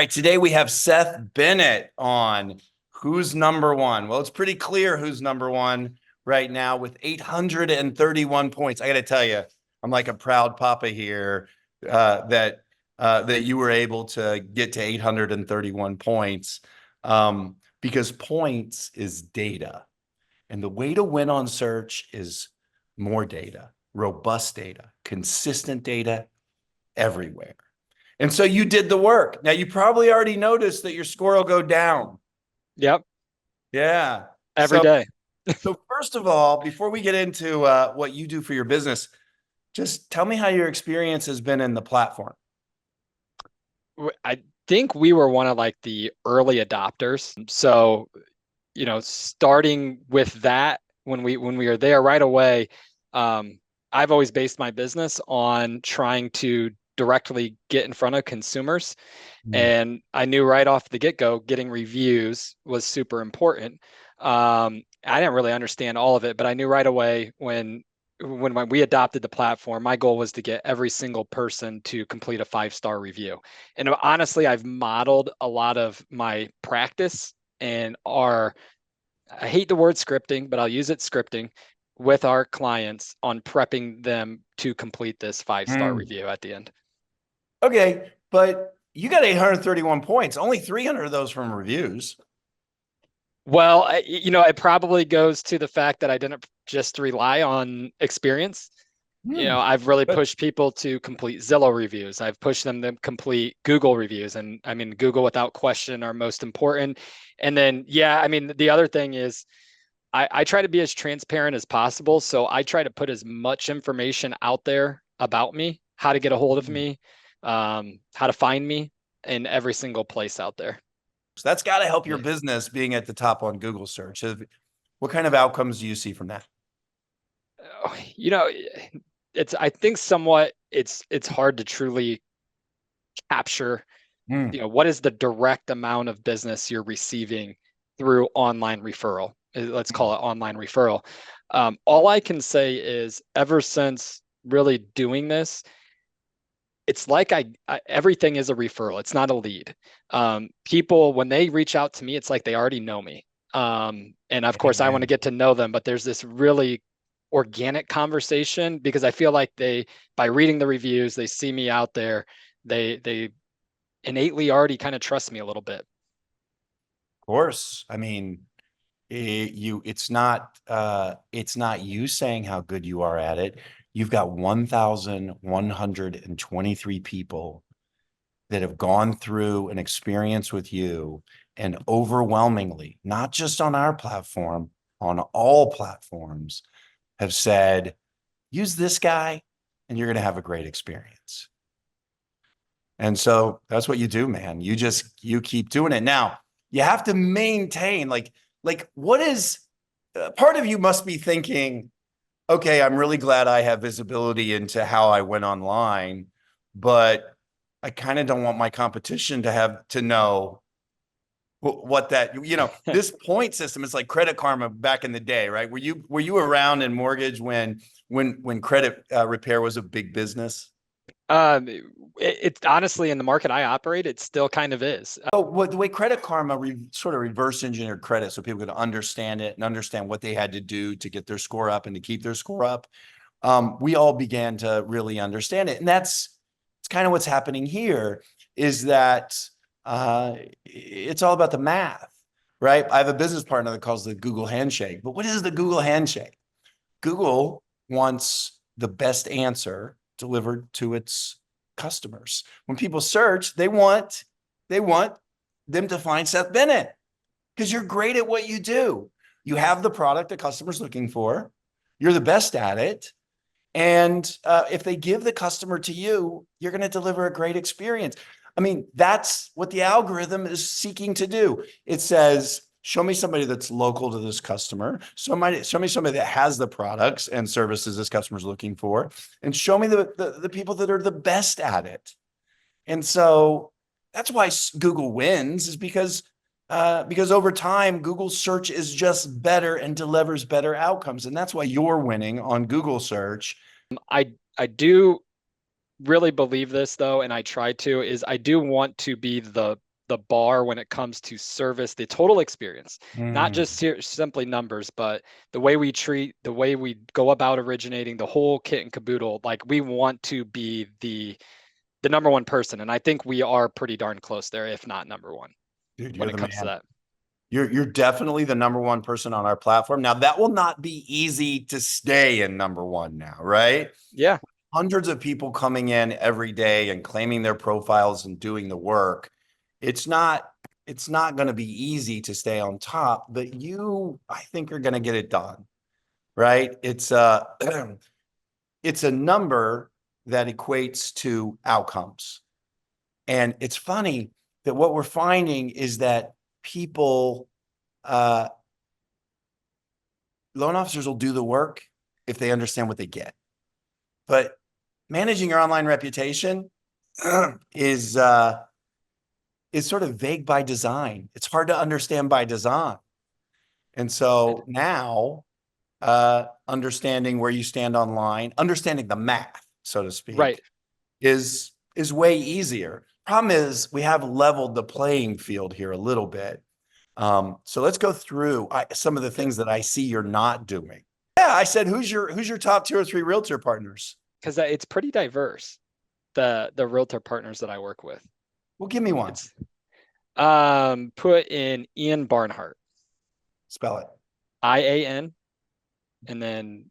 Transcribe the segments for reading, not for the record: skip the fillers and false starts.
right, today we have Seth Bennett on. Who's number one? Well, it's pretty clear who's number one right now with 831 points. I got to tell you, I'm like a proud papa here that you were able to get to 831 points because points is data. And the way to win on search is more data, robust data, consistent data everywhere. And so you did the work. Now, you probably already noticed that your score will go down. Yep. Yeah. Every So, day. so first of all, before we get into what you do for your business, just tell me how your experience has been in the platform. I think we were one of like the early adopters. So, starting with that when we were there right away, I've always based my business on trying to directly get in front of consumers. Mm. And I knew right off the get-go, getting reviews was super important. I didn't really understand all of it, but I knew right away when we adopted the platform, my goal was to get every single person to complete a 5-star review. And honestly, I've modeled a lot of my practice and I hate the word scripting, but I'll use it scripting with our clients on prepping them to complete this 5-star Mm. review at the end. Okay, but you got 831 points, only 300 of those from reviews. Well, it probably goes to the fact that I didn't just rely on experience. Hmm. I've really Good. pushed people to complete Zillow reviews. I've pushed them to complete Google reviews. And I mean, Google without question are most important. And then, yeah, I mean, the other thing is I try to be as transparent as possible. So I try to put as much information out there about me, how to get a hold of me, how to find me in every single place out there. So that's got to help your Yeah. business being at the top on Google search. What kind of outcomes do you see from that? You know, I think somewhat it's hard to truly capture, Hmm. what is the direct amount of business you're receiving through online referral. Let's call it online referral. All I can say is ever since really doing this, it's like everything is a referral. It's not a lead. People, when they reach out to me, it's like they already know me. And of course, I want to Amen. get to know them, but there's this really organic conversation because I feel like by reading the reviews, they see me out there, they innately already kind of trust me a little bit. Of course. I mean, it's not you saying how good you are at it. You've got 1,123 people that have gone through an experience with you, and overwhelmingly, not just on our platform, on all platforms, have said, use this guy and you're going to have a great experience. And so that's what you do, man. You keep doing it. Now, you have to maintain like what is part of you must be thinking, okay, I'm really glad I have visibility into how I went online, but I kind of don't want my competition to have to know what that, this point system is like Credit Karma back in the day, right? Were you around in mortgage when credit repair was a big business? It's honestly in the market I operate, it still kind of is. Oh, well, the way Credit Karma sort of reverse engineered credit so people could understand it and understand what they had to do to get their score up and to keep their score up. We all began to really understand it. And it's kind of what's happening here is that it's all about the math, right? I have a business partner that calls it the Google handshake. But what is the Google handshake? Google wants the best answer delivered to its customers. When people search, they want them to find Seth Bennett because you're great at what you do. You have the product the customer's looking for. You're the best at it. And if they give the customer to you, you're going to deliver a great experience. I mean, that's what the algorithm is seeking to do. It says, show me somebody that's local to this customer. Show me somebody that has the products and services this customer's looking for, and show me the people that are the best at it. And so that's why Google wins, is because over time, Google search is just better and delivers better outcomes. And that's why you're winning on Google search. I do really believe this though, and I try to, is I do want to be the the bar when it comes to service, the total experience, not Mm, just simply numbers, but the way we treat, the way we go about originating, the whole kit and caboodle. Like we want to be the number one person, and I think we are pretty darn close there, if not number one, dude, when you're it the comes to man. that. You're definitely the number one person on our platform. Now that will not be easy to stay in number one now, right? Yeah, Hundreds of people coming in every day and claiming their profiles and doing the work. It's not it's not going to be easy to stay on top, but you, I think, are going to get it done, right? It's a number that equates to outcomes. And it's funny that what we're finding is that people, uh, loan officers will do the work if they understand what they get. But managing your online reputation is is sort of vague by design. It's hard to understand by design. And so now, understanding where you stand online, understanding the math, so to right. speak, is way easier. Problem is we have leveled the playing field here a little bit. So let's go through some of the things that I see you're not doing. Yeah, I said, who's your top 2 or 3 realtor partners? Because it's pretty diverse, the realtor partners that I work with. Well, give me one. It's put in Ian Barnhart, Spell it. IAN, and then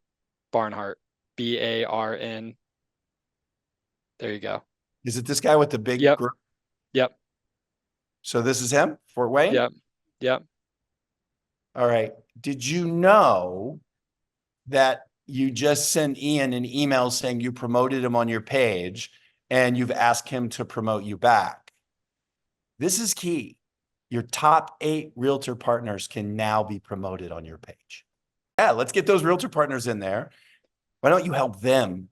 Barnhart, BARN. There you go. Is it this guy with the big Yep, group? yep, So this is him, Fort Wayne? yep, yep. All right. Did you know that you just sent Ian an email saying you promoted him on your page and you've asked him to promote you back? This is key. Your top 8 realtor partners can now be promoted on your page. Yeah, let's get those realtor partners in there. Why don't you help them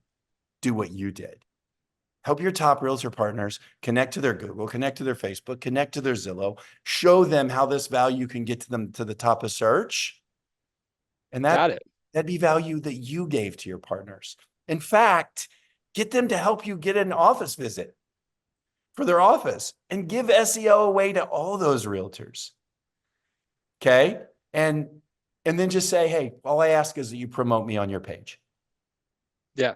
do what you did? Help your top realtor partners connect to their Google, connect to their Facebook, connect to their Zillow, show them how this value can get to them to the top of search. And Got it. that'd be value that you gave to your partners. In fact, get them to help you get an office visit for their office and give SEO away to all those realtors. Okay. And then just say, hey, all I ask is that you promote me on your page. Yeah.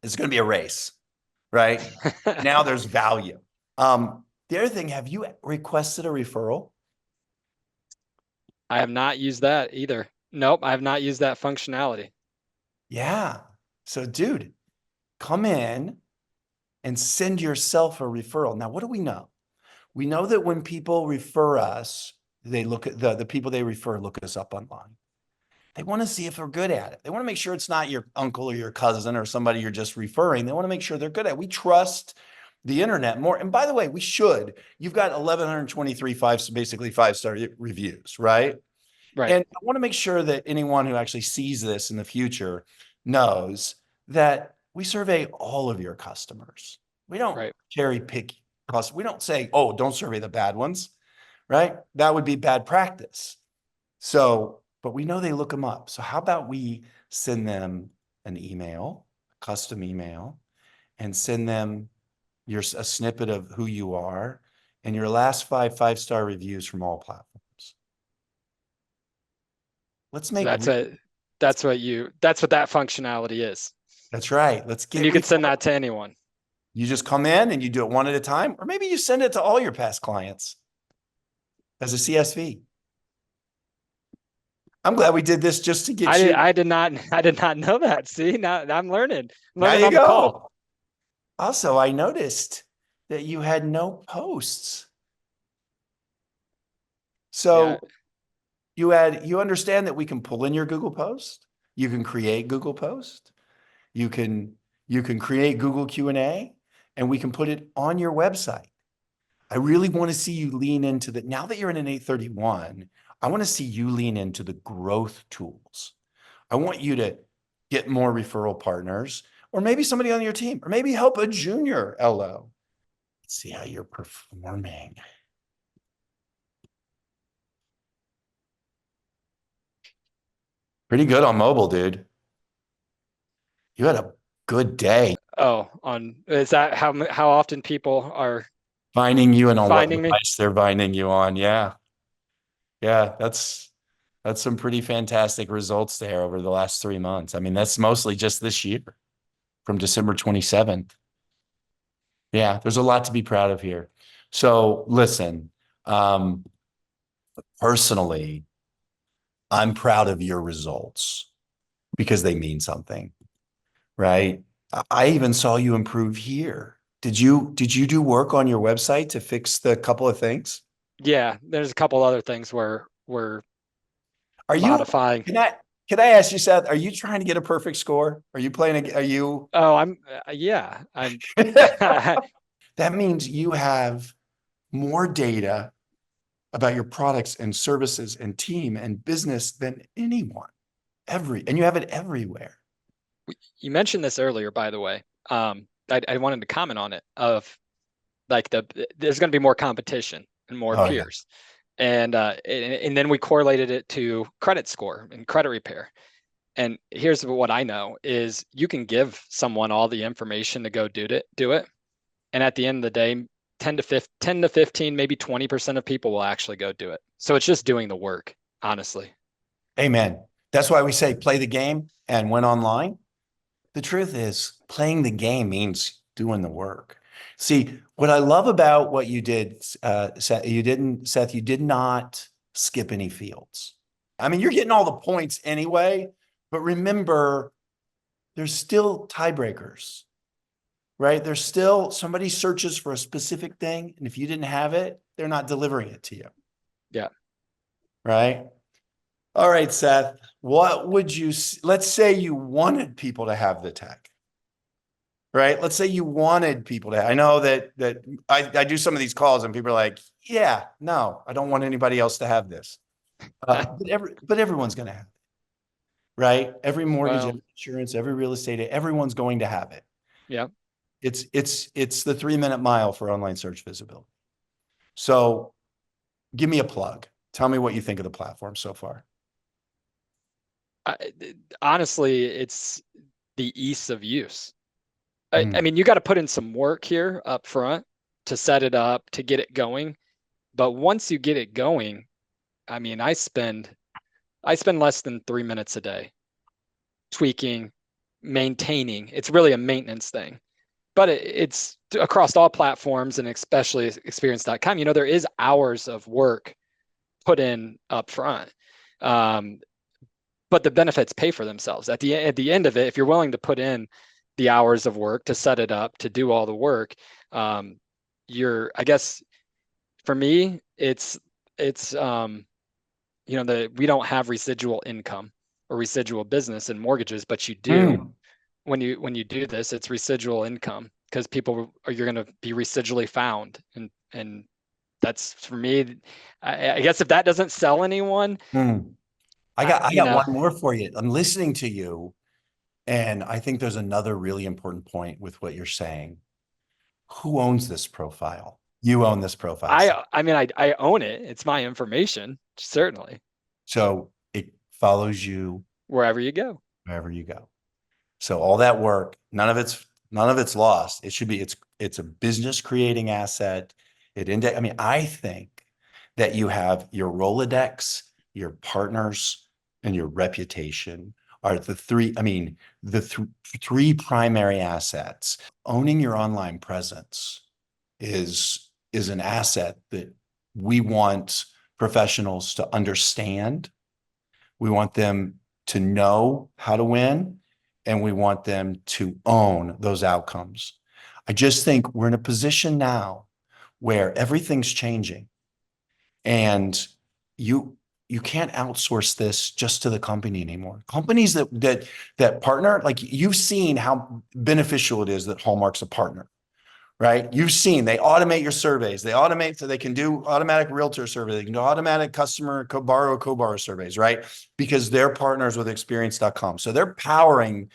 It's going to be a race, right? Now there's value. The other thing, have you requested a referral? I have not used that either. Nope, I have not used that functionality. Yeah. So, dude, come in and send yourself a referral. Now, what do we know? We know that when people refer us, they look at the people they refer, look us up online. They want to see if they're good at it. They want to make sure it's not your uncle or your cousin or somebody you're just referring. They want to make sure they're good at it. We trust the internet more. And by the way, we should. You've got 1,123 basically 5-star reviews, right? Right, And I want to make sure that anyone who actually sees this in the future knows that we survey all of your customers. We don't right. cherry pick customers. We don't say, oh, don't survey the bad ones, right? That would be bad practice. So, but we know they look them up. So how about we send them an email, a custom email, and send them a snippet of who you are and your last 5-star reviews from all platforms. Let's So make that's what that functionality is. that's right. Let's And get you could send that to anyone. You just come in and you do it one at a time, or maybe you send it to all your past clients as a CSV. I'm glad we did this just to get you. I did not I did not know that. See, now I'm learning. I'm Now learning you on the call. go. Also, I noticed that you had no posts. Yeah, So you understand that we can pull in your Google post. You can create Google post. You can create Google Q&A and we can put it on your website. I really want to see you lean into that. Now that you're in an 831, I want to see you lean into the growth tools. I want you to get more referral partners, or maybe somebody on your team, or maybe help a junior LO. Let's see how you're performing. Pretty good on mobile, dude. You had a good day. oh, on is that how often people are Finding you and on what finding me. device they're finding you on. Yeah. Yeah. That's some pretty fantastic results there over the last 3 months. I mean, that's mostly just this year from December 27th. Yeah, there's a lot to be proud of here. So listen, um, personally, I'm proud of your results because they mean something, right? I even saw you improve here. Did you do work on your website to fix the couple of things? Yeah, there's a couple other things where we're Are you modifying. can I can I ask you, Seth, are you trying to get a perfect score? Are you playing are you Oh, yeah, I'm that means you have more data about your products and services and team and business than anyone. And you have it everywhere. you mentioned this earlier, by the way. I wanted to comment on it of like there's going to be more competition and more Oh yeah. peers. And then we correlated it to credit score and credit repair. And here's what I know is you can give someone all the information to go do it. And at the end of the day, 10 to 15, maybe 20% of people will actually go do it. So it's just doing the work, honestly. Amen. That's why we say play the game and win online. The truth is, playing the game means doing the work. See, what I love about what you did, Seth, you did not skip any fields. I mean, you're getting all the points anyway, but remember, there's still tiebreakers, right? There's still somebody searches for a specific thing, and if you didn't have it, they're not delivering it to you, Yeah. right? All right, Seth, what would let's say you wanted people to have the tech, right? Let's say you wanted people to, I know that I do some of these calls and people are like, yeah, no, I don't want anybody else to have this. But everyone's going to have it, right? Every mortgage, Well, every insurance, every real estate, everyone's going to have it. yeah. It's the 3-minute mile for online search visibility. So give me a plug. Tell me what you think of the platform so far. I, Honestly, it's the ease of use. I Mm, mean, you got to put in some work here up front to set it up, to get it going. But once you get it going, I mean, I spend less than 3 minutes a day tweaking, maintaining. It's really a maintenance thing. But it's across all platforms and especially experience.com. There is hours of work put in up front. Um, but the benefits pay for themselves at the end of it. If you're willing to put in the hours of work to set it up, to do all the work, um, I guess for me, it's we don't have residual income or residual business in mortgages, but you do mm, when you do this. It's residual income because you're going to be residually found, and that's for me. I guess if that doesn't sell anyone, mm. I, I you got know, one more for you. I'm listening to you, and I think there's another really important point with what you're saying. Who owns this profile? You own this profile, Seth. I mean, I own it. It's my information, certainly, So it follows you wherever you go. wherever you go. So all that work, none of it's lost. It should be it's a business creating asset. I mean, I think that you have your Rolodex, your partners, and your reputation are the three, I mean, three primary assets. Owning your online presence is an asset that we want professionals to understand. We want them to know how to win, and we want them to own those outcomes. I just think we're in a position now where everything's changing, and you you can't outsource this just to the company anymore. Companies that partner, like you've seen how beneficial it is that Hallmark's a partner, right? You've seen they automate your surveys. They automate so they can do automatic realtor survey. They can do automatic customer co-borrow surveys, right? Because they're partners with experience.com. So they're powering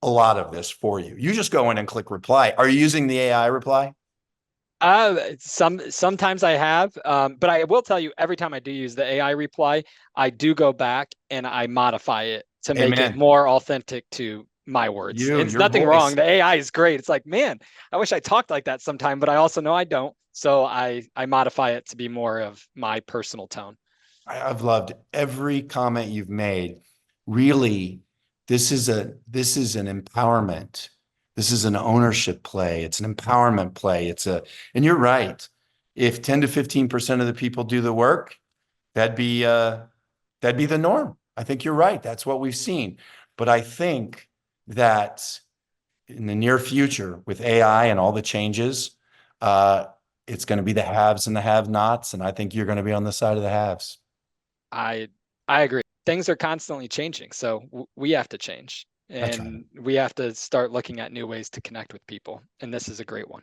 a lot of this for you. You just go in and click reply. Are you using the AI reply? Sometimes I have, but I will tell you every time I do use the AI reply, I do go back and I modify it to make it Amen. more authentic to my words. And it's Your nothing wrong. voice. The AI is great. It's like, man, I wish I talked like that sometime, but I also know I don't. So I modify it to be more of my personal tone. I've loved every comment you've made. Really, this is an empowerment. This is an ownership play. It's an empowerment play. And you're right. If 10 to 15% of the people do the work, that'd be that'd be the norm. I think you're right. That's what we've seen. But I think that in the near future with AI and all the changes, uh, it's going to be the haves and the have-nots. And I think you're going to be on the side of the haves. I I agree. Things are constantly changing, so we have to change, That's right. and we have to start looking at new ways to connect with people. And this is a great one.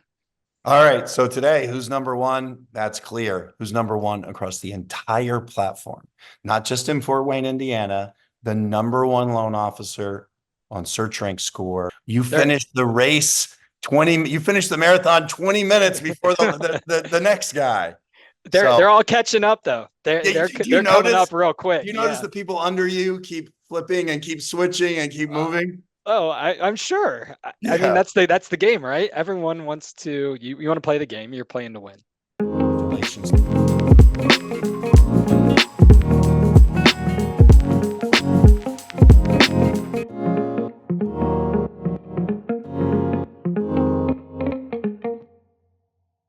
All right. So today, who's number one? That's clear. Who's number one across the entire platform, not just in Fort Wayne, Indiana, the number one loan officer on Search Rank Score. You There, finished the race 20, you finished the marathon 20 minutes before the next guy. they're So all catching up though. They're yeah, they're do you they're coming notice? up real Do quick. you notice Yeah. the people under you keep flipping and keep switching and keep Uh, moving? oh, I'm sure. I mean, Yeah. that's the game, right? Everyone wants to. You want to play the game. You're playing to win.